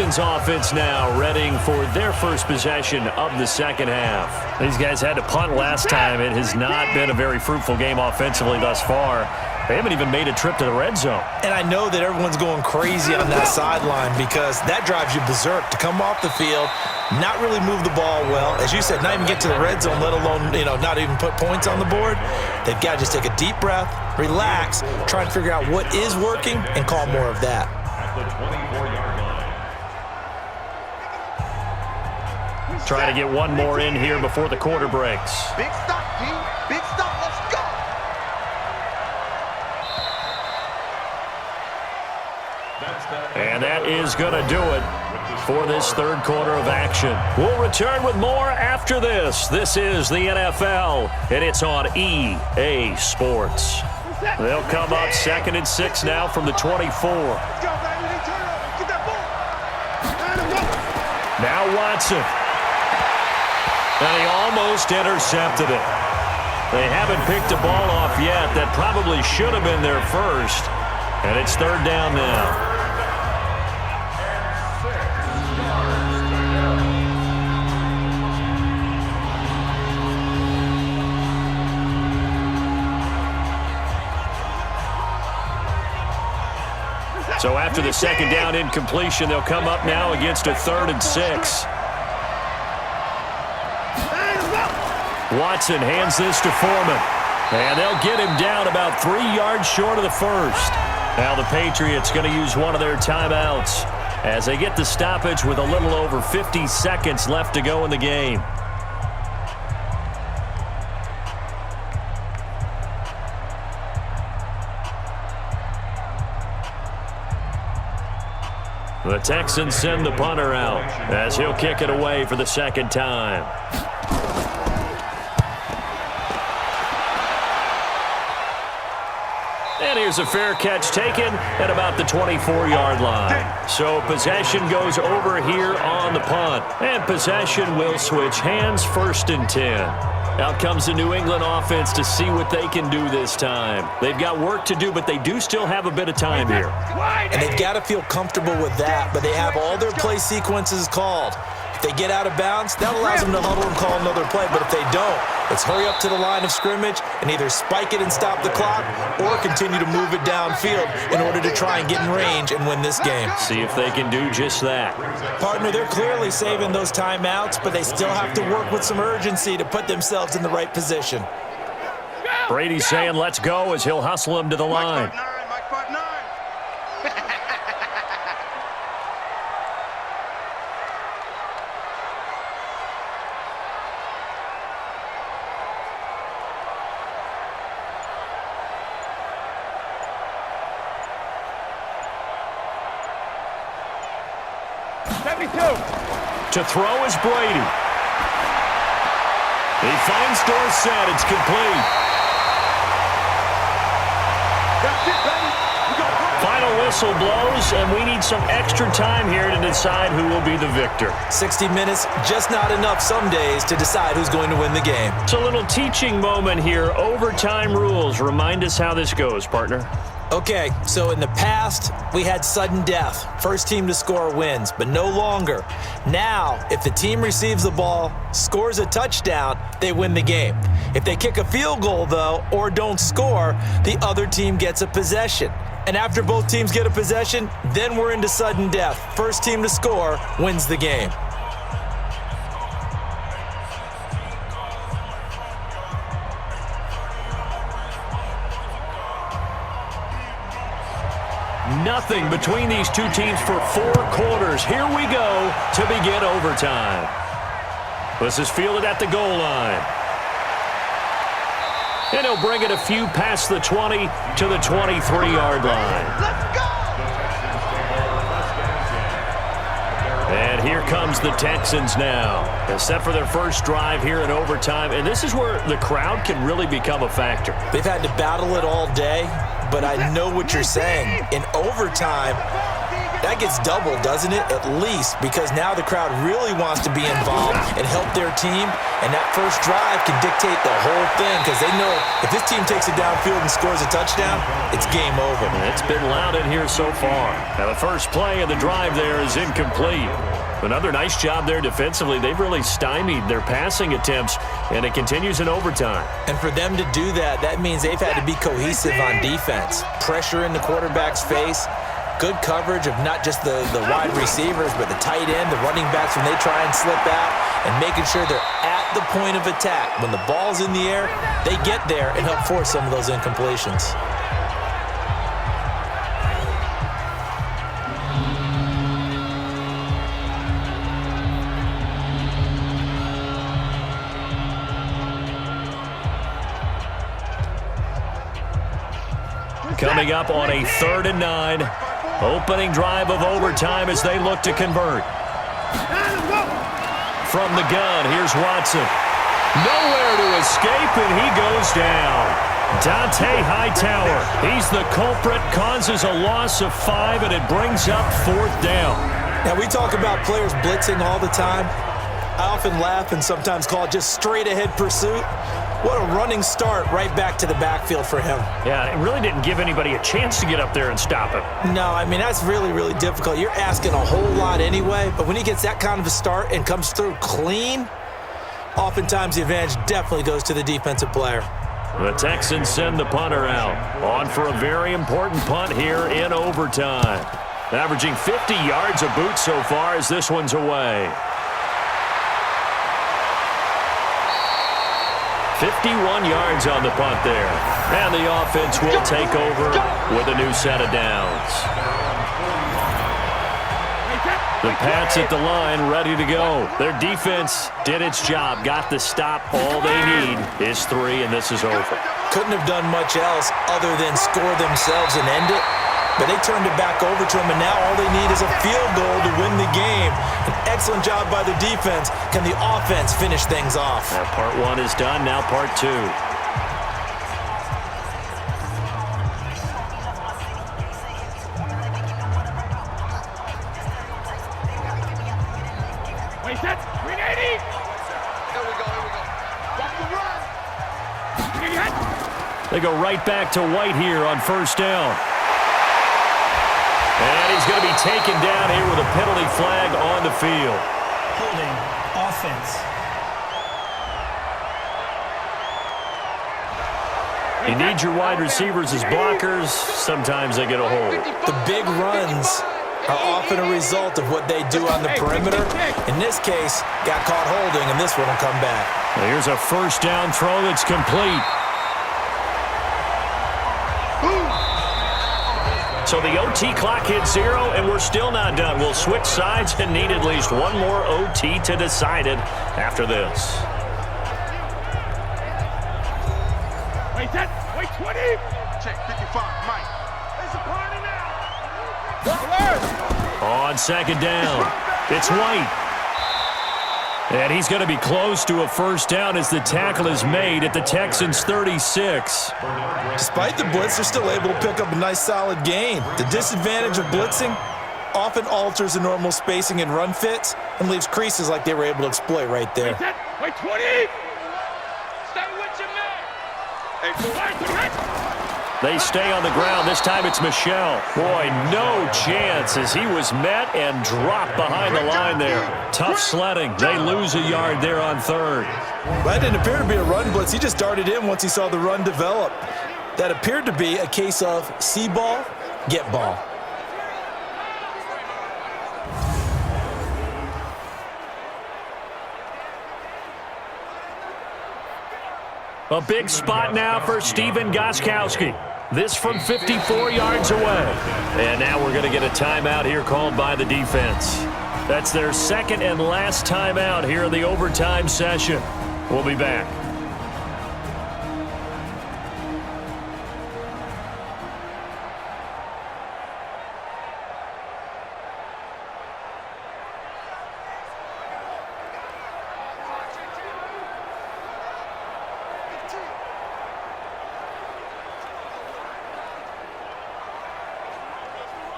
Texans offense now readying for their first possession of the second half. These guys had to punt last time. It has not been a very fruitful game offensively thus far. They haven't even made a trip to the red zone. And I know that everyone's going crazy on that sideline because that drives you berserk to come off the field, not really move the ball well. As you said, not even get to the red zone, let alone, not even put points on the board. They've got to just take a deep breath, relax, try and figure out what is working, and call more of that. At the 24-yard line. Trying to get one more in here before the quarter breaks. Big stop, G. Big stop. Let's go. And that is going to do it for this third quarter of action. We'll return with more after this. This is the NFL, and it's on EA Sports. They'll come up 2nd and 6 now from the 24. Now Watson. And he almost intercepted it. They haven't picked a ball off yet. That probably should have been their first. And it's third down now. So after the second down incompletion, they'll come up now against a 3rd and 6. Watson hands this to Foreman. And they'll get him down about 3 yards short of the first. Now the Patriots going to use one of their timeouts as they get the stoppage with a little over 50 seconds left to go in the game. The Texans send the punter out as he'll kick it away for the second time. And here's a fair catch taken at about the 24-yard line. So possession goes over here on the punt. And possession will switch hands, 1st and 10. Out comes the New England offense to see what they can do this time. They've got work to do, but they do still have a bit of time here. And they've got to feel comfortable with that, but they have all their play sequences called. If they get out of bounds, that allows them to huddle and call another play. But if they don't, it's hurry up to the line of scrimmage and either spike it and stop the clock or continue to move it downfield in order to try and get in range and win this game. See if they can do just that. Partner, they're clearly saving those timeouts, but they still have to work with some urgency to put themselves in the right position. Brady's saying let's go as he'll hustle him to the line. To throw is Brady. He finds Dorsett. It's complete. Final whistle blows, and we need some extra time here to decide who will be the victor. 60 minutes, just not enough some days to decide who's going to win the game. It's a little teaching moment here. Overtime rules. Remind us how this goes, partner. Okay, so in the past, we had sudden death. First team to score wins, but no longer. Now, if the team receives the ball, scores a touchdown, they win the game. If they kick a field goal, though, or don't score, the other team gets a possession. And after both teams get a possession, then we're into sudden death. First team to score wins the game. Nothing between these two teams for 4 quarters. Here we go to begin overtime. This is fielded at the goal line. And he'll bring it a few past the 20 to the 23-yard line. Let's go! And here comes the Texans now. They're set for their first drive here in overtime. And this is where the crowd can really become a factor. They've had to battle it all day, but I know what you're saying. In overtime, That gets doubled, doesn't it? At least, because now the crowd really wants to be involved and help their team, and that first drive can dictate the whole thing because they know if this team takes it downfield and scores a touchdown, it's game over. It's been loud in here so far. Now, the first play of the drive there is incomplete. Another nice job there defensively. They've really stymied their passing attempts, and it continues in overtime. And for them to do that, that means they've had to be cohesive on defense. Pressure in the quarterback's face. Good coverage of not just the wide receivers, but the tight end, the running backs when they try and slip out, and making sure they're at the point of attack. When the ball's in the air, they get there and help force some of those incompletions. Coming up on a 3rd and 9. Opening drive of overtime as they look to convert. From the gun, here's Watson. Nowhere to escape, and he goes down. Dante Hightower, he's the culprit, causes a loss of 5, and it brings up 4th down. Now, we talk about players blitzing all the time. I often laugh and sometimes call it just straight-ahead pursuit. What a running start right back to the backfield for him. Yeah, it really didn't give anybody a chance to get up there and stop him. No, I mean, that's really, really difficult. You're asking a whole lot anyway, but when he gets that kind of a start and comes through clean, oftentimes the advantage definitely goes to the defensive player. The Texans send the punter out. On for a very important punt here in overtime. Averaging 50 yards a boot so far as this one's away. 51 yards on the punt there. And the offense will take over with a new set of downs. The Pats at the line ready to go. Their defense did its job, got the stop. All they need is 3, and this is over. Couldn't have done much else other than score themselves and end it. But they turned it back over to him, and now all they need is a field goal to win the game. An excellent job by the defense. Can the offense finish things off? Now part 1 is done, now part 2. Wait, set, 380. Here we go. Watch the run. They go right back to White here on 1st down. And he's going to be taken down here with a penalty flag on the field. Holding offense. You need your wide receivers as blockers. Sometimes they get a hold. The big runs are often a result of what they do on the perimeter. In this case, got caught holding, and this one will come back. Now here's a 1st down throw that's complete. So the OT clock hits 0, and we're still not done. We'll switch sides and need at least one more OT to decide it after this. Wait, set, wait, 20. Check 55, Mike. It's a party now. On 2nd down, it's White. And he's going to be close to a 1st down as the tackle is made at the Texans' 36. Despite the blitz, they're still able to pick up a nice, solid gain. The disadvantage of blitzing often alters the normal spacing and run fits and leaves creases like they were able to exploit right there. Wait, set, wait, 20. Stay with your man. Hey, They stay on the ground. This time it's Michel. Boy, no chance as he was met and dropped behind the line there. Tough sledding. They lose a yard there on 3rd. That didn't appear to be a run blitz. He just darted in once he saw the run develop. That appeared to be a case of see ball, get ball. A big spot now for Steven Gostkowski. This from 54 yards away. And now we're going to get a timeout here called by the defense. That's their 2nd and last timeout here in the overtime session. We'll be back.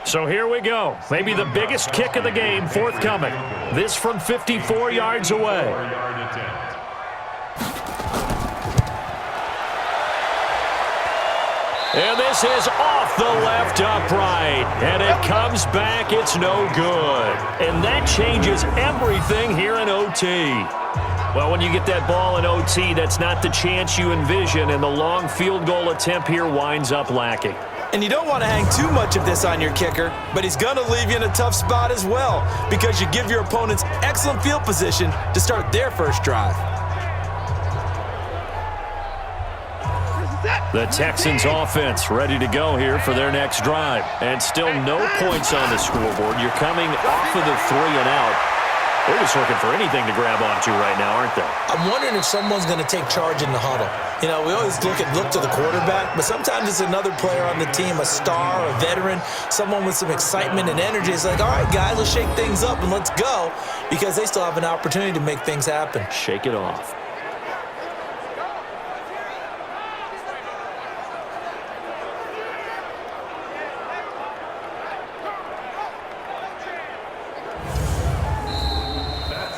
So here we go. Maybe the biggest kick of the game forthcoming. This from 54 yards away. And this is off the left upright. And it comes back. It's no good. And that changes everything here in OT. Well, when you get that ball in OT, that's not the chance you envision, and the long field goal attempt here winds up lacking. And you don't want to hang too much of this on your kicker, but he's going to leave you in a tough spot as well because you give your opponents excellent field position to start their first drive. The Texans offense ready to go here for their next drive. And still no points on the scoreboard. You're coming off of the 3 and out. They're just looking for anything to grab onto right now, aren't they? I'm wondering if someone's going to take charge in the huddle. You know, we always look to the quarterback, but sometimes it's another player on the team, a star, a veteran, someone with some excitement and energy. It's like, all right, guys, let's shake things up and let's go, because they still have an opportunity to make things happen. Shake it off.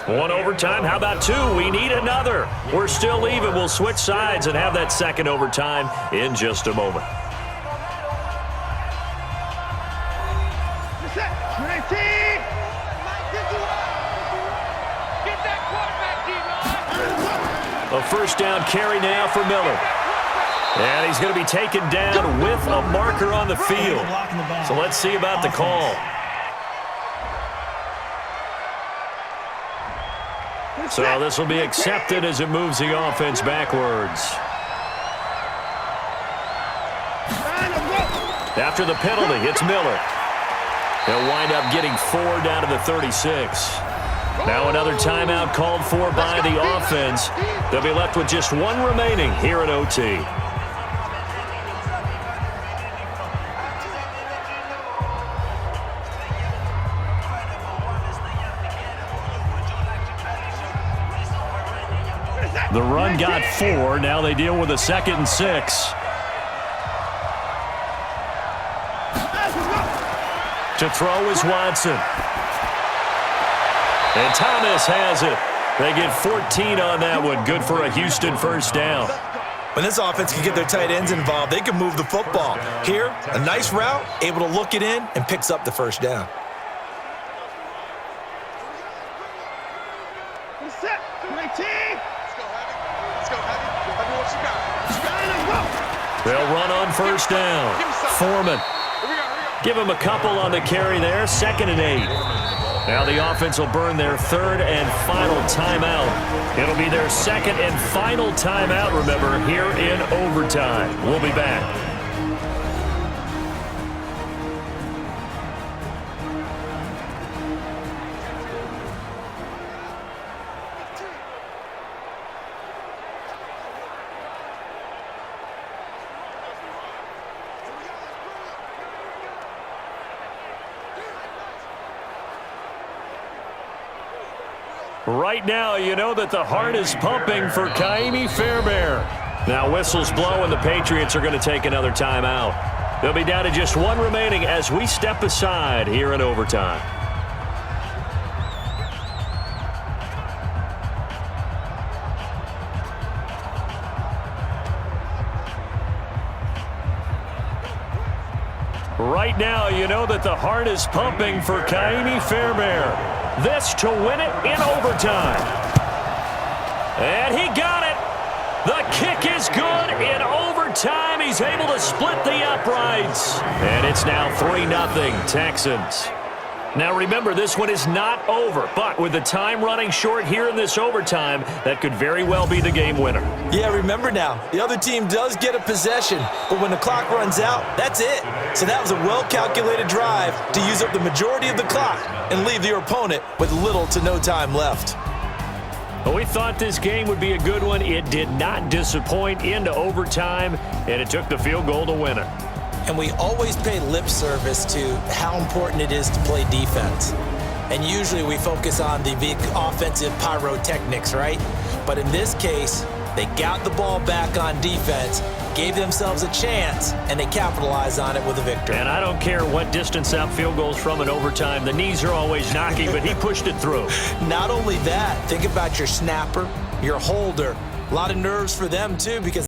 One overtime. How about 2? We need another. We're still even. We'll switch sides and have that second overtime in just a moment. A first down carry now for Miller. And he's going to be taken down with a marker on the field. So let's see about the call. So this will be accepted as it moves the offense backwards. After the penalty, it's Miller. They'll wind up getting 4 down to the 36. Now another timeout called for by the offense. They'll be left with just 1 remaining here in OT. The run got 4. Now they deal with a 2nd and 6. To throw is Watson. And Thomas has it. They get 14 on that one. Good for a Houston first down. When this offense can get their tight ends involved, they can move the football. Here, a nice route, able to look it in, and picks up the first down. They'll run on first down. Foreman. Give him a couple on the carry there. 2nd and 8. Now the offense will burn their 3rd and final timeout. It'll be their 2nd and final timeout, remember, here in overtime. We'll be back. Right now, you know that the heart is pumping for Kaimi Fairbairn. Now whistles blow and the Patriots are going to take another timeout. They'll be down to just 1 remaining as we step aside here in overtime. Right now, you know that the heart is pumping for Kaimi Fairbairn. This to win it in overtime. And he got it. The kick is good in overtime. He's able to split the uprights. And it's now 3-0 Texans. Now remember, this one is not over, but with the time running short here in this overtime, that could very well be the game winner. Yeah, remember now, the other team does get a possession, but when the clock runs out, that's it. So that was a well-calculated drive to use up the majority of the clock and leave your opponent with little to no time left. Well, we thought this game would be a good one. It did not disappoint into overtime, and it took the field goal to win it. And we always pay lip service to how important it is to play defense. And usually we focus on the big offensive pyrotechnics, right? But in this case, they got the ball back on defense, gave themselves a chance, and they capitalized on it with a victory. And I don't care what distance that field goes from in overtime. The knees are always knocking, but he pushed it through. Not only that, think about your snapper, your holder. A lot of nerves for them, too, because